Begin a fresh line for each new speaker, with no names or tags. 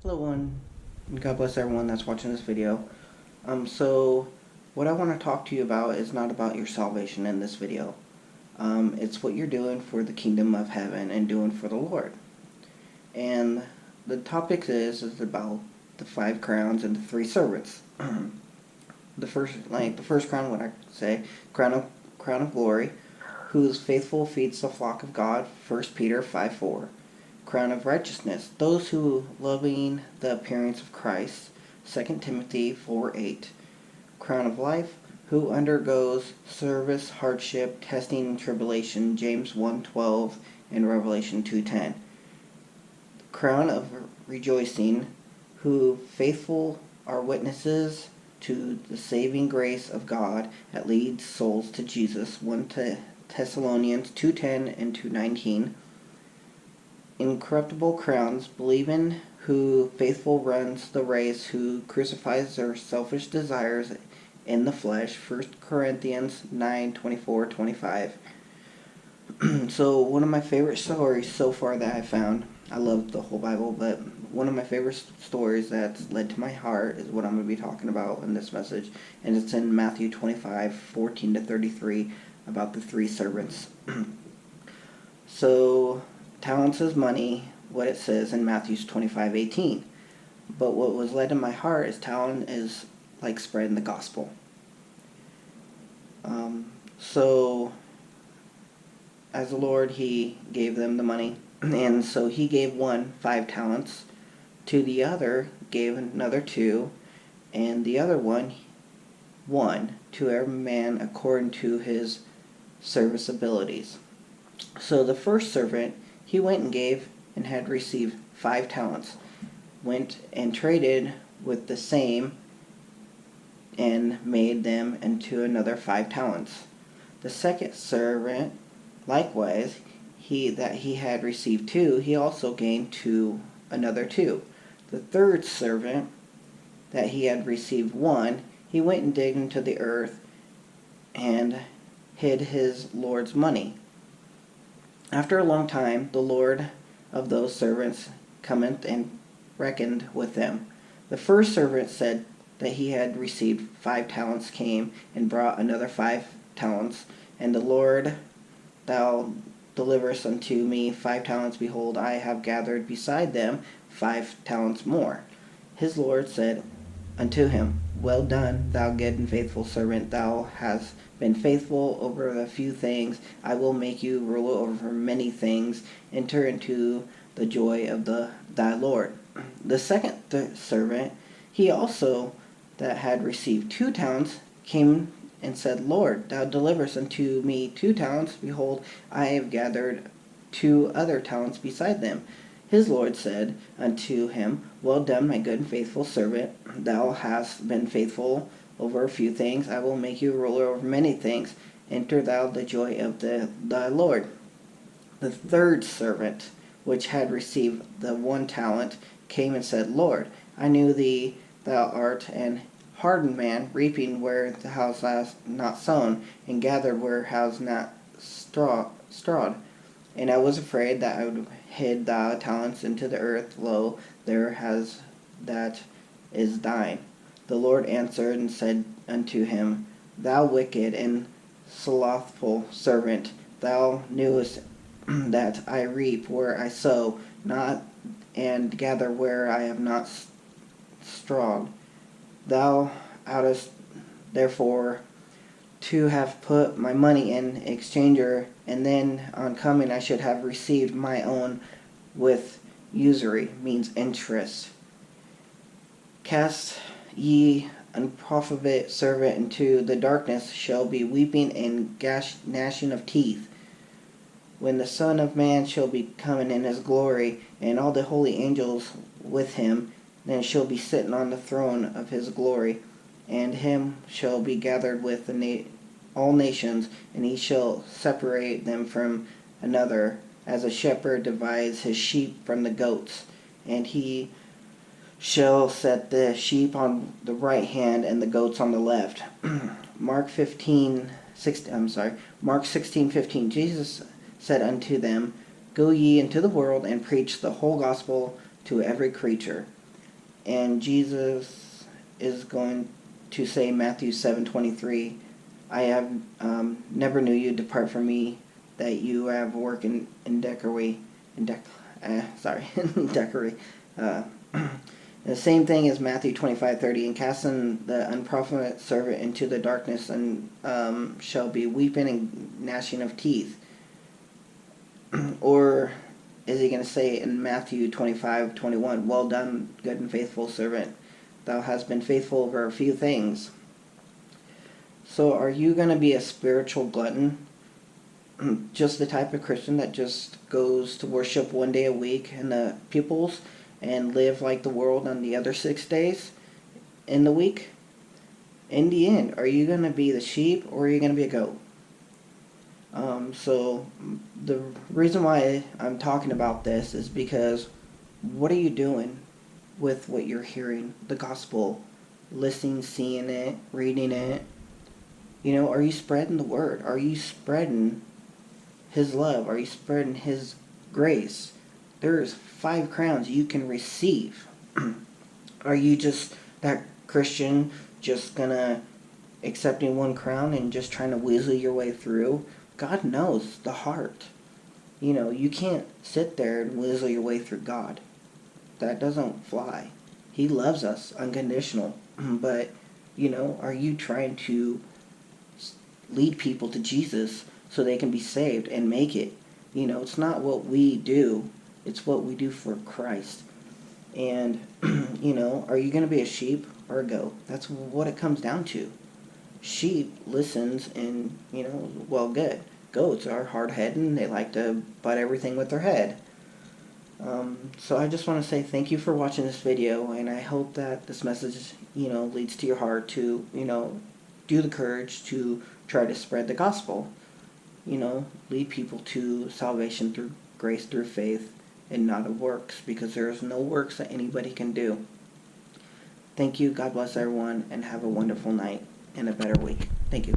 Hello everyone, and God bless everyone that's watching this video. So what I want to talk to you about is not about your salvation in this video. It's what you're doing for the kingdom of heaven and doing for the Lord. And the topic is about the 5 crowns and the 3 servants. the first crown, what I say, crown of glory, who is faithful feeds the flock of God. 1 Peter 5:4. Crown of righteousness, those who loving the appearance of Christ. 2 Timothy 4:8. Crown of life, who undergoes service, hardship, testing, and tribulation. James 1:12 and Revelation 2:10. Crown of rejoicing, who faithful are witnesses to the saving grace of God that leads souls to Jesus. 1 Thessalonians 2:10 and 2:19. Incorruptible crowns, believing, who faithful runs the race, who crucifies their selfish desires in the flesh. 1 Corinthians 9:24-25. So one of my favorite stories so far that I found, I love the whole Bible, but one of my favorite stories that's led to my heart is what I'm going to be talking about in this message, and it's in Matthew 25:14-33 about the 3 servants. So talents is money, what it says in Matthew 25:18. But what was led in my heart is talent is like spreading the gospel. So as the Lord, He gave them the money. And so He gave one 5 talents. To the other gave another 2. And the other one, to every man according to his service abilities. So the first servant, he went and gave and had received 5 talents. Went and traded with the same and made them into another 5 talents. The second servant, likewise, he had received 2, he also gained another 2. The third servant, that he had received 1, he went and digged into the earth and hid his Lord's money. After a long time, the Lord of those servants cometh and reckoned with them. The first servant said that he had received 5 talents, came and brought another 5 talents. And the Lord, thou deliverest unto me 5 talents. Behold, I have gathered beside them 5 talents more. His Lord said unto him, Well done, thou good and faithful servant. Thou hast been faithful over a few things. I will make you ruler over many things. Enter into the joy of thy Lord. The second servant, he also that had received 2 talents, came and said, Lord, thou deliverest unto me 2 talents. Behold, I have gathered 2 other talents beside them. His Lord said unto him, Well done, my good and faithful servant. Thou hast been faithful over a few things. I will make you ruler over many things. Enter thou the joy of thy Lord. The third servant, which had received the 1 talent, came and said, Lord, I knew thee, thou art an hardened man, reaping where thou hast not sown, and gathered where thou hast not strawed. And I was afraid that I would hid thy talents into the earth. Lo, that is thine. The Lord answered and said unto him, Thou wicked and slothful servant, thou knewest that I reap where I sow not, and gather where I have not strawed. Thou oughtest therefore to have put my money in exchanger, and then on coming I should have received my own with usury, means interest. Cast ye unprofitable servant into the darkness, shall be weeping and gnashing of teeth, when the Son of Man shall be coming in his glory, and all the holy angels with him. Then shall be sitting on the throne of his glory, and him shall be gathered with all nations, and he shall separate them from another, as a shepherd divides his sheep from the goats. And he shall set the sheep on the right hand and the goats on the left. Mark 16:15. Jesus said unto them, Go ye into the world and preach the whole gospel to every creature. And Jesus is going to say in Matthew 7:23, I have never knew you, depart from me, that you have work in decory, decory. The same thing as Matthew 25:30, and casting the unprofitable servant into the darkness, and shall be weeping and gnashing of teeth. Or is he going to say in Matthew 25:21, well done, good and faithful servant, thou hast been faithful over a few things. So are you going to be a spiritual glutton? Just the type of Christian that just goes to worship one day a week in the peoples and live like the world on the other 6 days in the week? In the end, are you going to be the sheep or are you going to be a goat? So the reason why I'm talking about this is because what are you doing with what you're hearing, the gospel, listening, seeing it, reading it? You know, are you spreading the word? Are you spreading His love? Are you spreading His grace? There's 5 crowns you can receive. Are you just that Christian just gonna accepting 1 crown and just trying to weasel your way through? God knows the heart. You know, you can't sit there and weasel your way through God. That doesn't fly. He loves us unconditional. But, you know, are you trying to lead people to Jesus so they can be saved and make it? You know, it's not what we do. It's what we do for Christ. And, you know, are you going to be a sheep or a goat? That's what it comes down to. Sheep listens and, you know, well, good. Goats are hard-headed and they like to butt everything with their head. So I just want to say thank you for watching this video, and I hope that this message, you know, leads to your heart to, you know, do the courage to try to spread the gospel. You know, lead people to salvation through grace, through faith, and not of works, because there is no works that anybody can do. Thank you. God bless everyone, and have a wonderful night and a better week. Thank you.